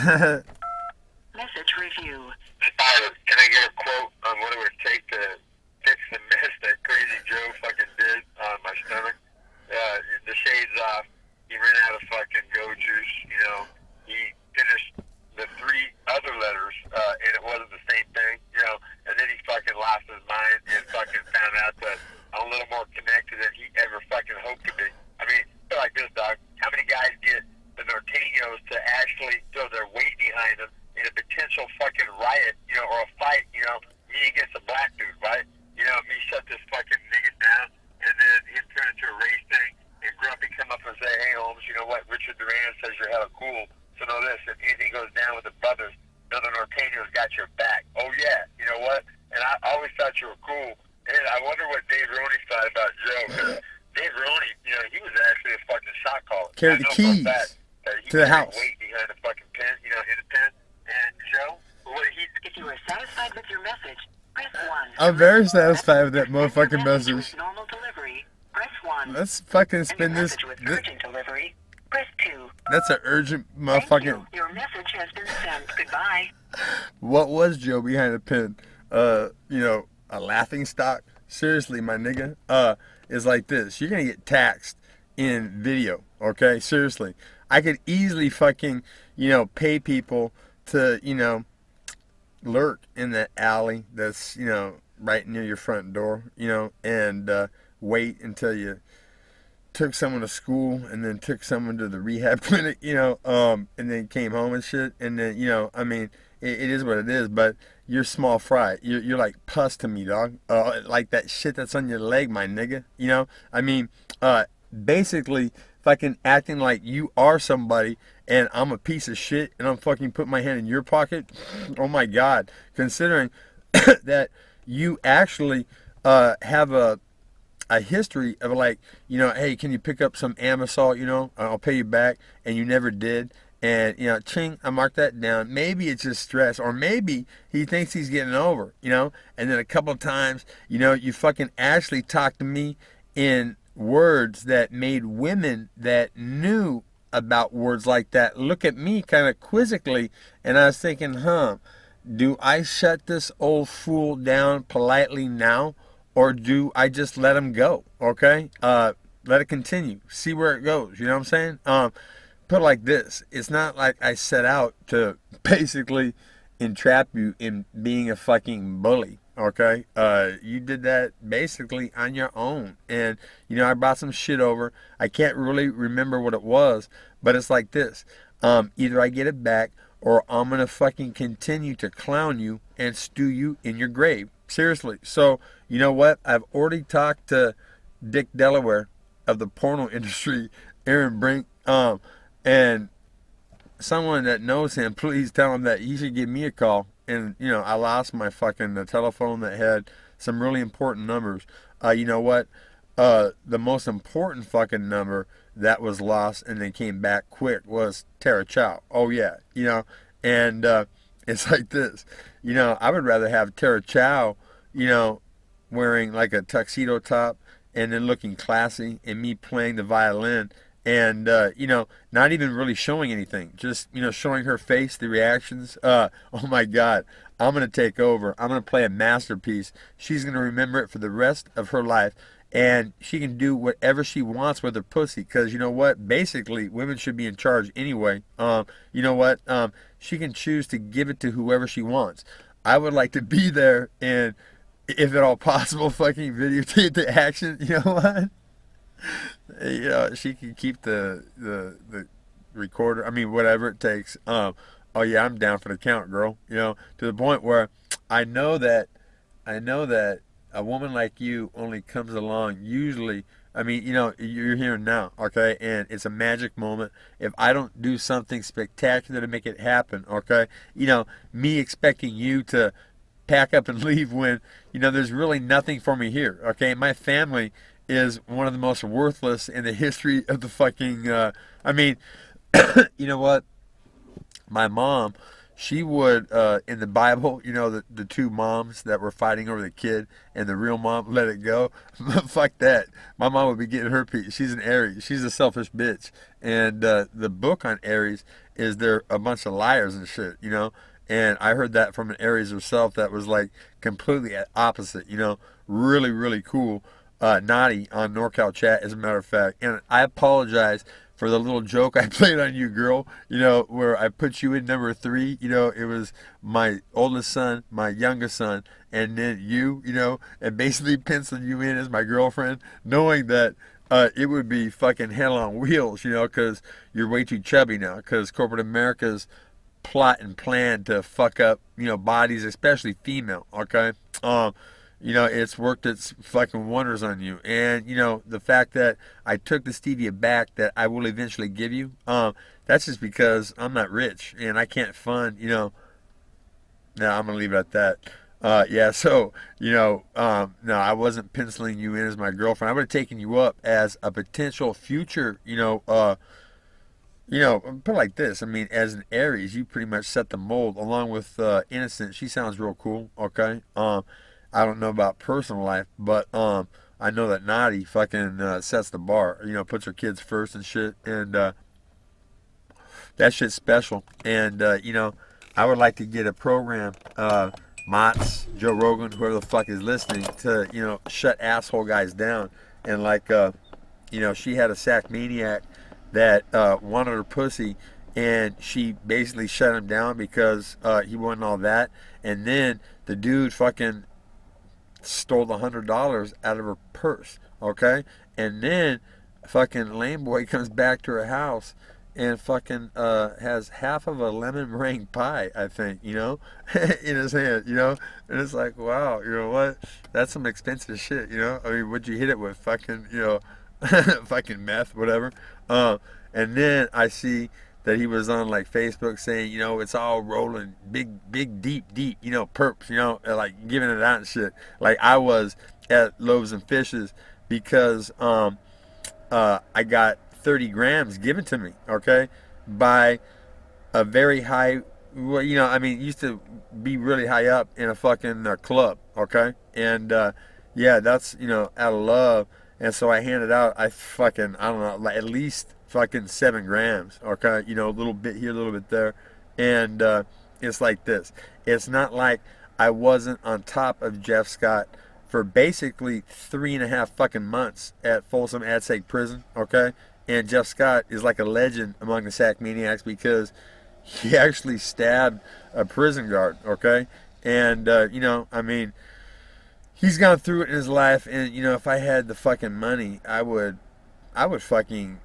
Message review. Tyler, can I get a quote on what it would take to fix the mess that Crazy Joe fucking did on my stomach? The shades off. He ran out of fucking go juice. You know, he finished the 3 other letters, and it wasn't the same thing. You know, and then he fucking lost his mind and fucking found out that I'm a little more connected than he ever fucking hoped to be. I mean, feel like this, dog. How many guys get the Norteños to actually throw their weight behind them in a potential fucking riot, you know, or a fight, you know, me against a black dude, right? You know, me shut this fucking nigga down, and then him turn into a race thing, and Grumpy come up and say, hey, Holmes, you know what, Richard Duran says you're hella cool, so know this, if anything goes down with the brothers, know the Norteños got your back. Oh, yeah, you know what? And I always thought you were cool, and I wonder what Dave Roney thought about Joe, because Dave Roney, you know, he was actually a fucking shot caller. Carried the keys to the house. Weight behind the fucking pen, you know, in the pen. And Joe, If you are satisfied with your message, press 1. I'm very satisfied with that motherfucking message. Normal delivery, press 1. Let's fucking spin this. Message with urgent delivery, press 2. That's an urgent Thank motherfucking. you. Your message has been sent. Goodbye. What was Joe behind the pen? You know, a laughing stock? Seriously, my nigga. Is like this. You're gonna get taxed in video, okay? Seriously. I could easily fucking, you know, pay people to, you know, lurk in that alley that's, you know, right near your front door, you know, and wait until you took someone to school and then took someone to the rehab clinic, you know, and then came home and shit. And then, you know, I mean, it is what it is, but you're small fry. You're like pus to me, dog. Like that shit that's on your leg, my nigga, you know? I mean, basically fucking acting like you are somebody and I'm a piece of shit and I'm fucking putting my hand in your pocket. Oh my God. Considering that you actually have a history of like, you know, hey, can you pick up some Amisol, you know, I'll pay you back, and you never did. And, you know, ching, I marked that down. Maybe it's just stress, or maybe he thinks he's getting over, you know. And then a couple of times, you know, you fucking actually talked to me in words that made women that knew about words like that look at me kind of quizzically. And I was thinking, do I shut this old fool down politely now, or do I just let him go? Okay? Let it continue. See where it goes. You know what I'm saying? Put it like this. It's not like I set out to basically entrap you in being a fucking bully. Okay? You did that basically on your own. And, you know, I brought some shit over. I can't really remember what it was, but it's like this. Either I get it back, or I'm going to fucking continue to clown you and stew you in your grave. Seriously. So, you know what? I've already talked to Dick Delaware of the porno industry, Aaron Brink, and someone that knows him, please tell him that he should give me a call. And, you know, I lost my fucking telephone that had some really important numbers. You know what? The most important fucking number that was lost and then came back quick was Tara Chow. Oh, yeah. You know, and it's like this. You know, I would rather have Tara Chow, you know, wearing like a tuxedo top and then looking classy, and me playing the violin and, you know, not even really showing anything. Just, you know, showing her face, the reactions. Oh, my God. I'm going to take over. I'm going to play a masterpiece. She's going to remember it for the rest of her life. And she can do whatever she wants with her pussy. Because, you know what? Basically, women should be in charge anyway. You know what? She can choose to give it to whoever she wants. I would like to be there and, if at all possible, fucking videotape the action. You know what? You know, she can keep the recorder. I mean, whatever it takes. Oh, yeah, I'm down for the count, girl. You know, to the point where I know that a woman like you only comes along usually. I mean, you know, you're here now, okay? And it's a magic moment. If I don't do something spectacular to make it happen, okay? You know, me expecting you to pack up and leave when, you know, there's really nothing for me here, okay? My family is one of the most worthless in the history of the fucking, I mean, you know what? My mom, she would, in the Bible, you know, the two moms that were fighting over the kid and the real mom let it go. Fuck that. My mom would be getting her piece. She's an Aries. She's a selfish bitch. And the book on Aries is they're a bunch of liars and shit, you know. And I heard that from an Aries herself that was like completely opposite, you know. Really, really cool. Naughty on NorCal Chat, as a matter of fact. And I apologize for the little joke I played on you, girl, you know, where I put you in number 3. You know, it was my oldest son, my youngest son, and then you know, and basically penciled you in as my girlfriend, knowing that it would be fucking hell on wheels, you know, because you're way too chubby now, because corporate America's plot and plan to fuck up, you know, bodies, especially female, okay? You know, it's worked its fucking wonders on you. And, you know, the fact that I took the stevia back that I will eventually give you, that's just because I'm not rich and I can't fund, you know. No, I'm going to leave it at that. Yeah, so, you know, no, I wasn't penciling you in as my girlfriend. I would have taken you up as a potential future, you know, put it like this. I mean, as an Aries, you pretty much set the mold along with Innocent. She sounds real cool, okay? I don't know about personal life, but I know that Naughty fucking sets the bar. You know, puts her kids first and shit, and that shit's special. And you know, I would like to get a program, Mott's, Joe Rogan, whoever the fuck is listening, to, you know, shut asshole guys down. And like, you know, she had a sack maniac that wanted her pussy, and she basically shut him down because he wasn't all that. And then the dude fucking stole the $100 out of her purse, okay? And then fucking lame boy comes back to her house and fucking has half of a lemon meringue pie, I think, you know, in his hand, you know. And it's like, wow, you know what? That's some expensive shit, you know. I mean, what'd you hit it with? Fucking, you know, fucking meth, whatever. And then I see that he was on like Facebook saying, you know, it's all rolling big, deep, you know, perps, you know, like giving it out and shit. Like I was at Loaves and Fishes because I got 30 grams given to me, okay, by a very high, well, you know, I mean, used to be really high up in a fucking club, okay, and yeah, that's, you know, out of love. And so I handed out, I don't know, like at least fucking 7 grams, okay, you know, a little bit here, a little bit there. And it's like this. It's not like I wasn't on top of Jeff Scott for basically 3.5 fucking months at Folsom Ad Sec Prison, okay? And Jeff Scott is like a legend among the sack maniacs because he actually stabbed a prison guard, okay? And, you know, I mean, he's gone through it in his life, and, you know, if I had the fucking money, I would fucking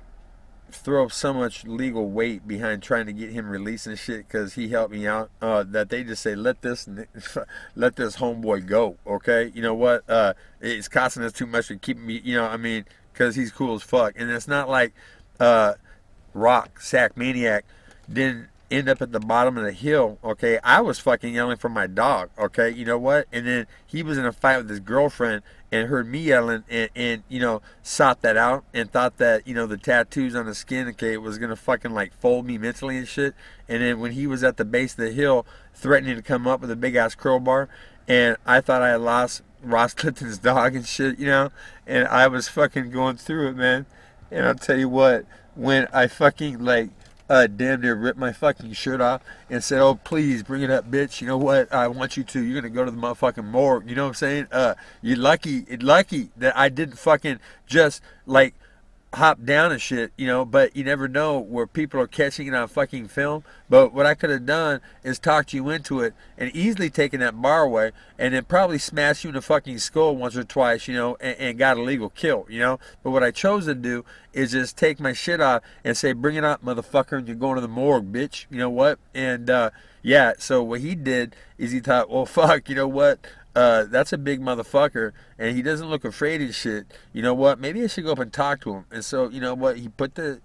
throw so much legal weight behind trying to get him released and shit, because he helped me out, that they just say, let this homeboy go, okay? You know what? It's costing us too much to keep me, you know, I mean, because he's cool as fuck. And it's not like Rock, Sack Maniac, didn't end up at the bottom of the hill, okay? I was fucking yelling for my dog, okay? You know what? And then he was in a fight with his girlfriend and heard me yelling and you know, sought that out and thought that, you know, the tattoos on the skin, okay, it was gonna fucking like fold me mentally and shit. And then when he was at the base of the hill threatening to come up with a big ass crowbar, and I thought I had lost Ross Clifton's dog and shit, you know, and I was fucking going through it, man. And I'll tell you what, when I fucking like damn near ripped my fucking shirt off and said, oh, please bring it up, bitch. You know what? I want you to. You're going to go to the motherfucking morgue. You know what I'm saying? You're lucky that I didn't fucking just like hop down and shit, you know, but you never know where people are catching it on fucking film. But what I could have done is talked you into it and easily taken that bar away and then probably smashed you in the fucking skull once or twice, you know, and got a legal kill, you know. But what I chose to do is just take my shit off and say, bring it up, motherfucker, and you're going to the morgue, bitch. You know what? And yeah, so what he did is he thought, well, fuck, you know what? That's a big motherfucker, and he doesn't look afraid of shit. You know what? Maybe I should go up and talk to him. And so, you know what? He put the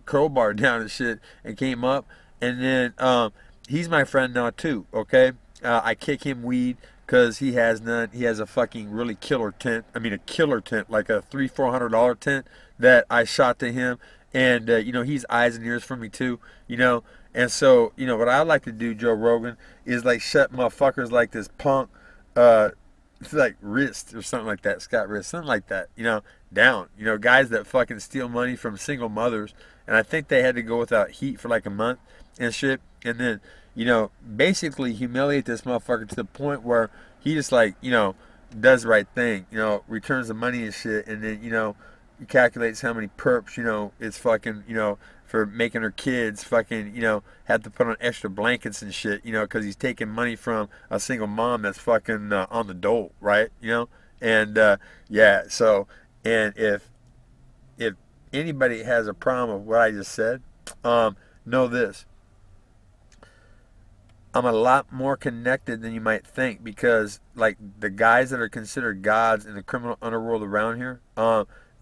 crowbar down and shit and came up. And then he's my friend now too, okay? I kick him weed because he has none. He has a fucking really killer tent. I mean, a killer tent, like a $300-400 tent that I shot to him. and you know, he's eyes and ears for me too, you know. And so, you know, what I like to do, Joe Rogan, is like shut motherfuckers like this punk, like Wrist or something like that, Scott Wrist, something like that, you know, down. You know, guys that fucking steal money from single mothers, and I think they had to go without heat for like a month and shit, and then, you know, basically humiliate this motherfucker to the point where he just like, you know, does the right thing, you know, returns the money and shit, and then, you know, he calculates how many perps, you know, it's fucking, you know, for making her kids fucking, you know, have to put on extra blankets and shit, you know, because he's taking money from a single mom that's fucking on the dole, right, you know, and yeah, so, and if anybody has a problem with what I just said, know this. I'm a lot more connected than you might think, because like the guys that are considered gods in the criminal underworld around here,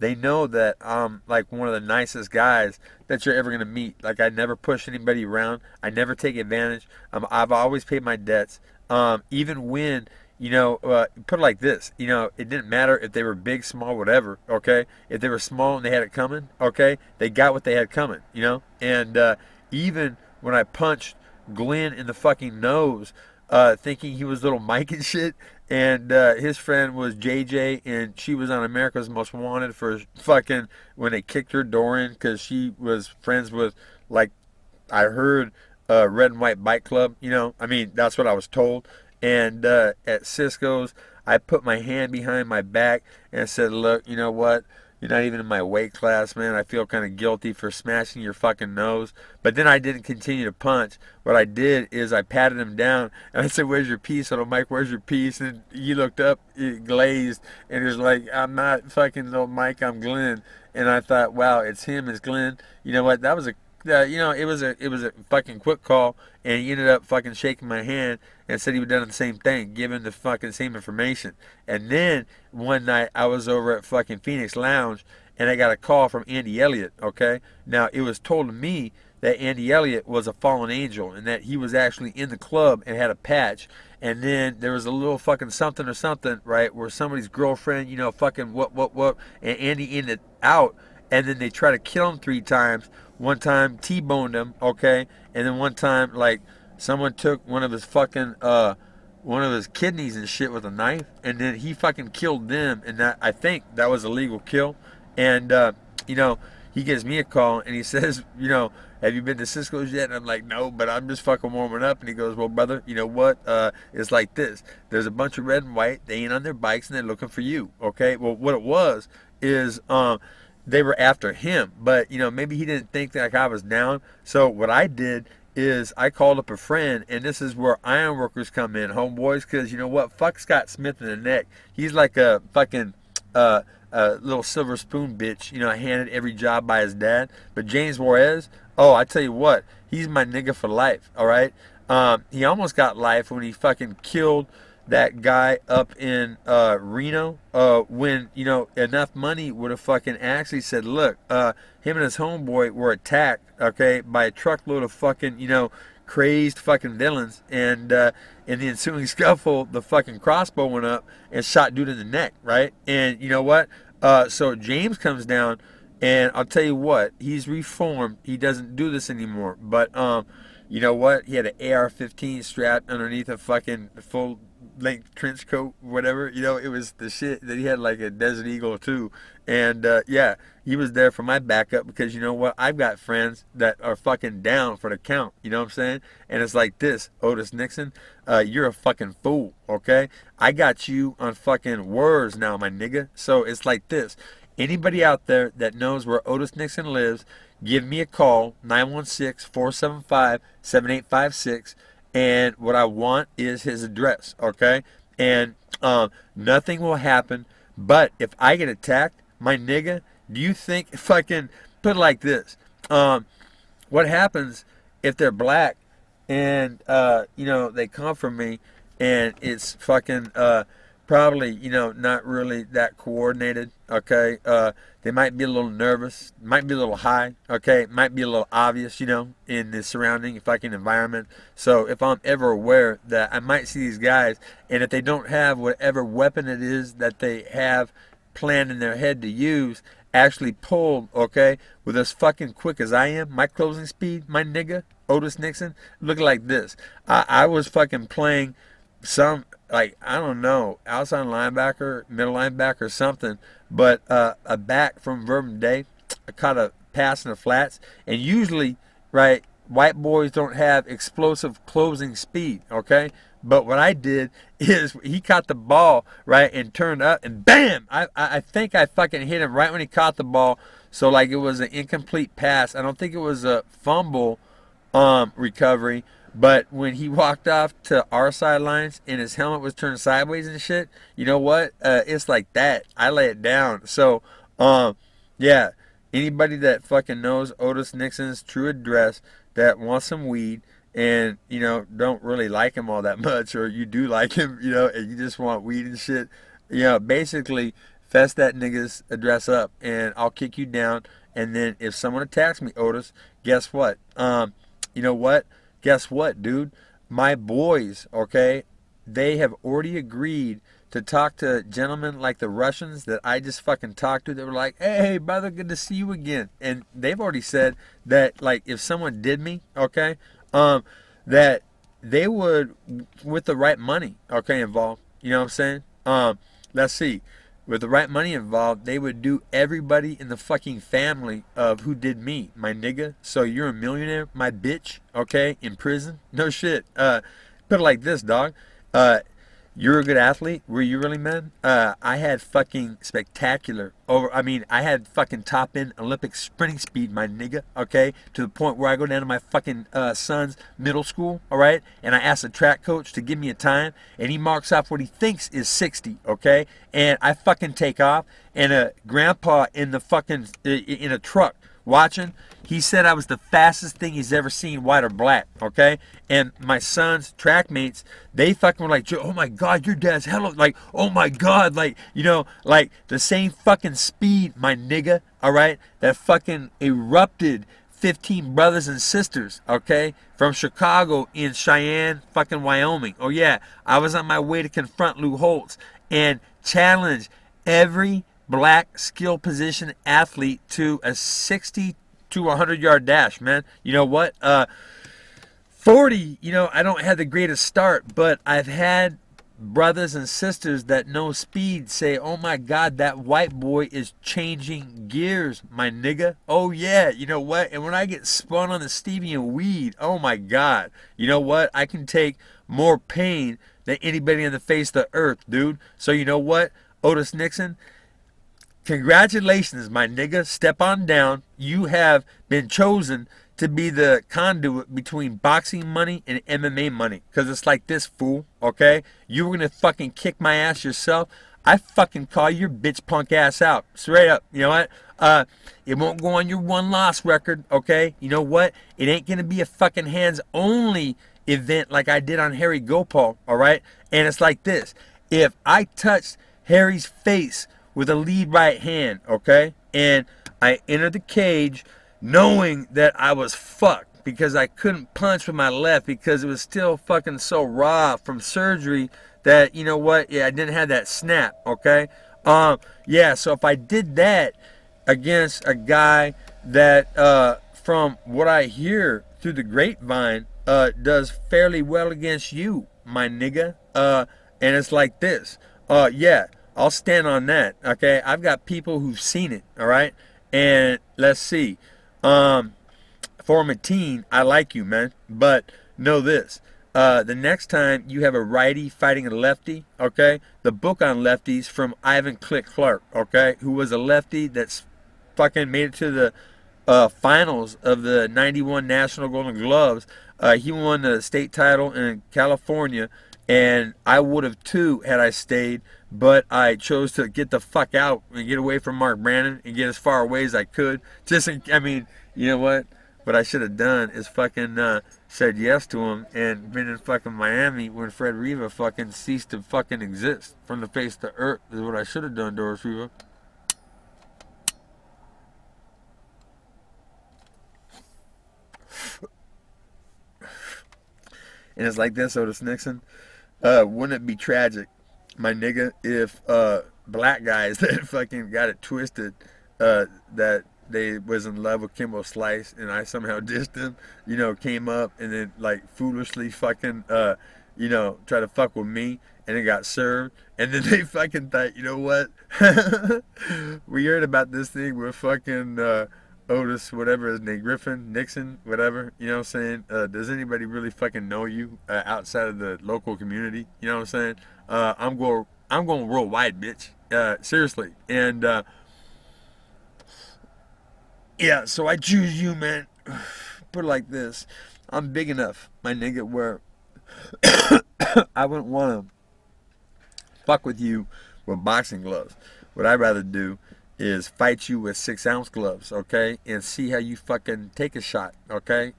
they know that I'm like one of the nicest guys that you're ever going to meet. Like, I never push anybody around. I never take advantage. I've always paid my debts. Even when, you know, put it like this, you know, it didn't matter if they were big, small, whatever, okay? If they were small and they had it coming, okay, they got what they had coming, you know? And even when I punched Glenn in the fucking nose, thinking he was little Mike and shit, and his friend was JJ, and she was on America's Most Wanted for fucking when they kicked her door in because she was friends with, like, I heard, Red and White Bike Club, you know, I mean, that's what I was told. And at Cisco's, I put my hand behind my back and said, look, you know what? You're not even in my weight class, man. I feel kind of guilty for smashing your fucking nose. But then I didn't continue to punch. What I did is I patted him down, and I said, where's your piece? Little Mike, where's your piece? And he looked up, glazed, and he was like, I'm not fucking little Mike, I'm Glenn. And I thought, wow, it's him, it's Glenn. You know what? That was a you know, it was a fucking quick call, and he ended up fucking shaking my hand and said he would have done the same thing, giving the fucking same information. And then one night I was over at fucking Phoenix Lounge, and I got a call from Andy Elliott, okay? Now, it was told to me that Andy Elliott was a fallen angel, and that he was actually in the club and had a patch. And then there was a little fucking something or something, right, where somebody's girlfriend, you know, fucking what, and Andy ended out, and then they try to kill him 3 times. One time T-boned him, okay, and then one time, like, someone took one of his fucking one of his kidneys and shit with a knife, and then he fucking killed them, and that, I think that was a legal kill. And you know, he gives me a call and he says, you know, have you been to Cisco's yet? And I'm like, no, but I'm just fucking warming up. And he goes, well, brother, you know what? It's like this. There's a bunch of red and white. They ain't on their bikes and they're looking for you. Okay. Well, what it was is they were after him, but you know, maybe he didn't think that like I was down. So what I did is I called up a friend, and this is where ironworkers come in, homeboys, because you know what? Fuck Scott Smith in the neck. He's like a fucking little silver spoon bitch, you know, handed every job by his dad. But James Juarez, oh, I tell you what, he's my nigga for life, all right? He almost got life when he fucking killed that guy up in Reno, when, you know, enough money would have fucking actually said, look, him and his homeboy were attacked, okay, by a truckload of fucking, you know, crazed fucking villains, and in the ensuing scuffle, the fucking crossbow went up and shot dude in the neck, right? And you know what? So James comes down, and I'll tell you what, he's reformed. He doesn't do this anymore, but you know what? He had an AR-15 strapped underneath a fucking full length trench coat, whatever, you know, it was the shit that he had, like a Desert Eagle too. And yeah, he was there for my backup, because you know what, I've got friends that are fucking down for the count, you know what I'm saying? And it's like this, Otis Nixon, you're a fucking fool, okay? I got you on fucking words now, my nigga. So it's like this, anybody out there that knows where Otis Nixon lives, give me a call, 916-475-7856. And what I want is his address, okay? And nothing will happen. But if I get attacked, my nigga, do you think, fucking, put it like this. What happens if they're black and, you know, they come from me and it's fucking probably, you know, not really that coordinated, okay? They might be a little nervous, might be a little high, okay? Might be a little obvious, you know, in the surrounding fucking environment. So if I'm ever aware that I might see these guys, and if they don't have whatever weapon it is that they have planned in their head to use, actually pulled, okay, with as fucking quick as I am, my closing speed, my nigga, Otis Nixon, look like this. I was fucking playing some, like, I don't know, outside linebacker, middle linebacker, something, but a back from Vernon Day, I caught a pass in the flats, and usually, right, white boys don't have explosive closing speed, okay? But what I did is he caught the ball, right, and turned up, and bam! I think I fucking hit him right when he caught the ball. So, like, it was an incomplete pass. I don't think it was a fumble recovery. But when he walked off to our sidelines and his helmet was turned sideways and shit, you know what? It's like that. I lay it down. So, yeah, anybody that fucking knows Otis Nixon's true address that wants some weed, and, you know, don't really like him all that much, or you do like him, you know, and you just want weed and shit, you know, basically fess that nigga's address up, and I'll kick you down. And then if someone attacks me, Otis, guess what? You know what? Guess what, dude? My boys, okay, they have already agreed to talk to gentlemen like the Russians that I just fucking talked to. They were like, hey, brother, good to see you again. And they've already said that, like, if someone did me, okay, that they would, with the right money, okay, involved, you know what I'm saying? Let's see. With the right money involved, they would do everybody in the fucking family of who did me, my nigga. So you're a millionaire, my bitch, okay, in prison? No shit. Put it like this, dog. You're a good athlete. Were you really, man? I had fucking spectacular I had fucking top end Olympic sprinting speed, my nigga, okay? To the point where I go down to my fucking son's middle school, all right? And I ask the track coach to give me a time, and he marks off what he thinks is 60, okay? And I fucking take off, and a grandpa in the fucking, in a truck watching, he said I was the fastest thing he's ever seen, white or black, okay? And my son's track mates, they fucking were like, oh my God, your dad's hella, like, oh my God, like, you know, like the same fucking speed, my nigga, all right, that fucking erupted 15 brothers and sisters, okay, from Chicago in Cheyenne, fucking Wyoming. Oh yeah, I was on my way to confront Lou Holtz and challenge every black skill position athlete to a 60 to 100 yard dash, man. You know what? 40, you know, I don't have the greatest start, but I've had brothers and sisters that know speed say, oh my God, that white boy is changing gears, my nigga. Oh yeah, you know what? And when I get spun on the Stevie and weed, oh my God, you know what? I can take more pain than anybody on the face of the earth, dude. So you know what, Otis Nixon? Congratulations, my nigga. Step on down. You have been chosen to be the conduit between boxing money and MMA money. Because it's like this, fool, okay? You were going to fucking kick my ass yourself. I fucking call your bitch punk ass out. Straight up. You know what? It won't go on your one-loss record, okay? You know what? It ain't going to be a fucking hands-only event like I did on Harry Gopal, all right? And it's like this. If I touched Harry's face with a lead right hand, okay? And I entered the cage knowing that I was fucked because I couldn't punch with my left because it was still fucking so raw from surgery that, you know what? Yeah, I didn't have that snap, okay? Yeah, so if I did that against a guy that, from what I hear through the grapevine, does fairly well against you, my nigga, and it's like this. Yeah, I'll stand on that, okay? I've got people who've seen it, all right? And let's see. For Mateen, I like you, man. But know this. The next time you have a righty fighting a lefty, okay? The book on lefties from Ivan Click Clark, okay? Who was a lefty that's fucking made it to the finals of the 91 National Golden Gloves. He won the state title in California. And I would have too had I stayed, but I chose to get the fuck out and get away from Mark Brandon and get as far away as I could. I mean, you know what? What I should have done is fucking said yes to him and been in fucking Miami when Fred Reva fucking ceased to fucking exist from the face of the earth. Is what I should have done, Doris Reva. And it's like this, Otis Nixon. Wouldn't it be tragic, my nigga, if black guys that fucking got it twisted that they was in love with Kimbo Slice, and I somehow dissed him, you know, came up and then like foolishly fucking, you know, try to fuck with me, and it got served, and then they fucking thought, you know what, we heard about this thing with fucking Otis, whatever his name, Griffin, Nixon, whatever, you know what I'm saying? Does anybody really fucking know you outside of the local community? You know what I'm saying? I'm going worldwide, bitch. Seriously, and yeah, so I choose you, man. Put it like this: I'm big enough, my nigga, where I wouldn't want to fuck with you with boxing gloves. What I'd rather do is fight you with 6-ounce gloves, okay, and see how you fucking take a shot, okay?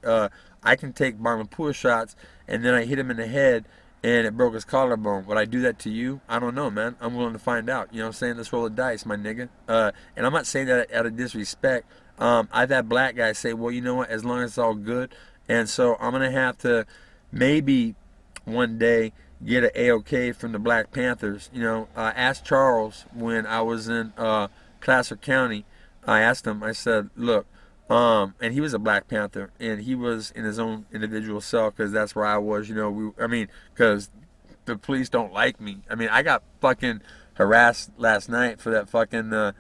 I can take Barmapour shots, and then I hit him in the head, and it broke his collarbone. Would I do that to you? I don't know, man. I'm willing to find out. You know what I'm saying? Let's roll the dice, my nigga. And I'm not saying that out of disrespect. I've had black guys say, well, you know what, as long as it's all good. And so I'm going to have to maybe one day get an A-OK from the Black Panthers. You know, ask Charles when I was in Placer County. I asked him, I said, look, and he was a Black Panther, and he was in his own individual cell because that's where I was, you know. Because the police don't like me. I mean, I got fucking harassed last night for that fucking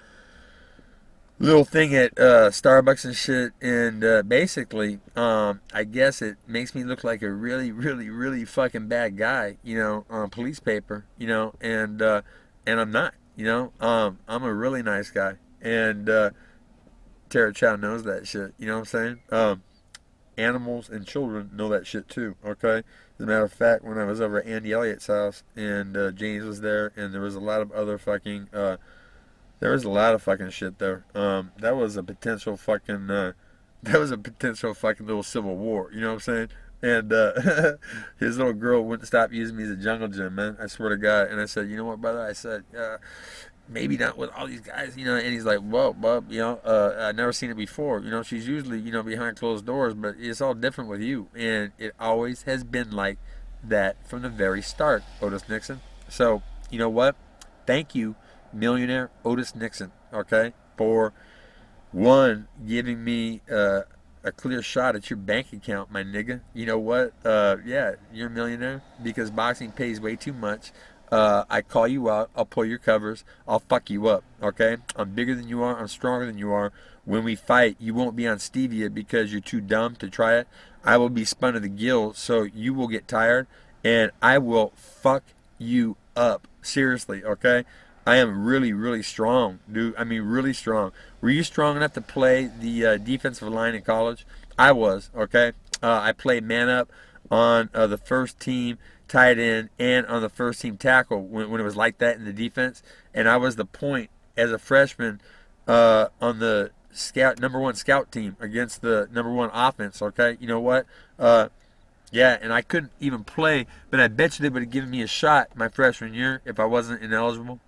little thing at Starbucks and shit, and basically, I guess it makes me look like a really, really, really fucking bad guy, you know, on police paper, you know, and I'm not, you know. I'm a really nice guy, and Tara Chow knows that shit, you know what I'm saying? Animals and children know that shit too, okay? As a matter of fact, when I was over at Andy Elliott's house, and James was there, and there was a lot of other fucking, there was a lot of fucking shit there. That was a potential fucking, little civil war, you know what I'm saying? And his little girl wouldn't stop using me as a jungle gym, man. I swear to God. And I said, you know what, brother? I said, maybe not with all these guys, you know. And he's like, whoa, bub, you know, I've never seen it before. You know, she's usually, you know, behind closed doors, but it's all different with you. And it always has been like that from the very start, Otis Nixon. So, you know what? Thank you, millionaire Otis Nixon, okay, for one, giving me a clear shot at your bank account, my nigga. You know what? Yeah, you're a millionaire because boxing pays way too much. I call you out, I'll pull your covers, I'll fuck you up, okay? I'm bigger than you are, I'm stronger than you are. When we fight, you won't be on stevia because you're too dumb to try it. I will be spun to the gills, so you will get tired, and I will fuck you up. Seriously, okay? I am really, really strong, dude. I mean, really strong. Were you strong enough to play the defensive line in college? I was, okay? I played man up on the first team tight end and on the first team tackle when it was like that in the defense. And I was the point as a freshman on the number one scout team against the number one offense, okay? You know what? Yeah, and I couldn't even play, but I bet you they would have given me a shot my freshman year if I wasn't ineligible.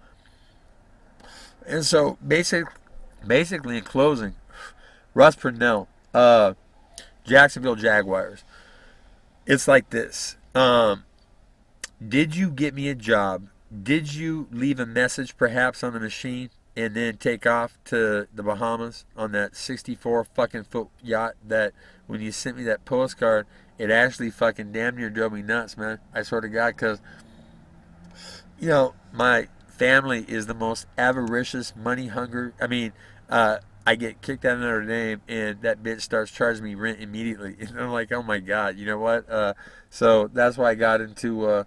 And so, basically in closing, Russ Purnell, Jacksonville Jaguars. It's like this. Did you get me a job? Did you leave a message perhaps on the machine and then take off to the Bahamas on that 64 fucking foot yacht that when you sent me that postcard, it actually fucking damn near drove me nuts, man. I swear to God, because, you know, my family is the most avaricious, money hungry. I mean, I get kicked out of Notre Dame, and that bitch starts charging me rent immediately. And I'm like, oh my God, you know what? So that's why I got into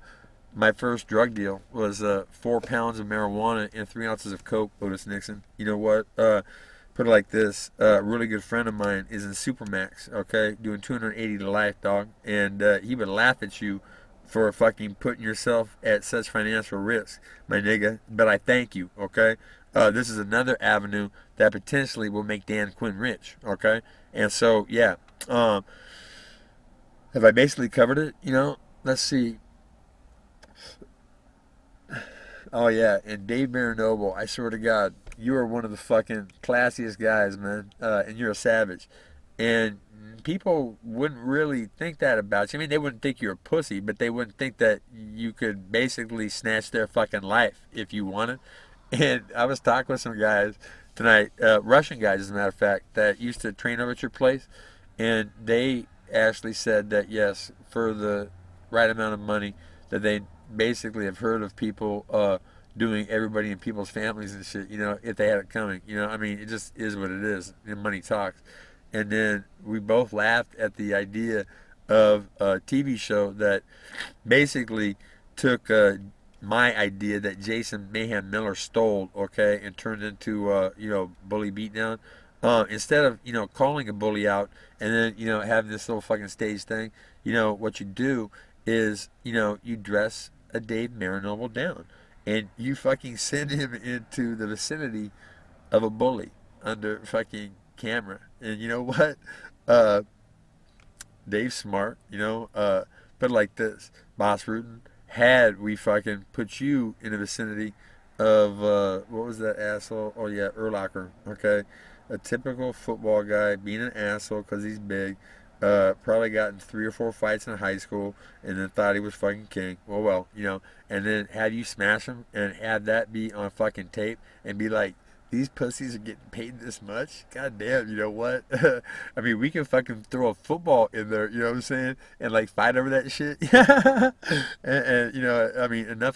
my first drug deal was 4 pounds of marijuana and 3 ounces of coke, Otis Nixon. You know what? Put it like this. A really good friend of mine is in Supermax, okay, doing 280 to life, dog. And he would laugh at you for fucking putting yourself at such financial risk, my nigga. But I thank you, okay? This is another avenue that potentially will make Dan Quinn rich, okay? And so, yeah. Have I basically covered it? You know, let's see. Oh, yeah, and Dave Marinoble, I swear to God, you are one of the fucking classiest guys, man, and you're a savage. And people wouldn't really think that about you. I mean, they wouldn't think you're a pussy, but they wouldn't think that you could basically snatch their fucking life if you wanted. And I was talking with some guys, tonight. Russian guys, as a matter of fact, that used to train over at your place, and they actually said that yes, for the right amount of money, that they basically have heard of people doing everybody in people's families and shit. You know, if they had it coming. You know, I mean, it just is what it is. And money talks. And then we both laughed at the idea of a TV show that basically took my idea that Jason Mayhem Miller stole, okay, and turned into bully beatdown. Instead of calling a bully out and then having this little fucking stage thing, what you do is you dress a Dave Marinoble down and you fucking send him into the vicinity of a bully under fucking camera. And you know what? Dave's smart, put it like this, Boss Rutan, had we fucking put you in the vicinity of, what was that asshole? Oh yeah, Urlacher, okay? A typical football guy being an asshole because he's big, probably got in 3 or 4 fights in high school and then thought he was fucking king. Well, and then have you smash him and have that be on fucking tape and be like, these pussies are getting paid this much? God damn, you know what? I mean, we can fucking throw a football in there, you know what I'm saying? And like fight over that shit. and I mean, enough.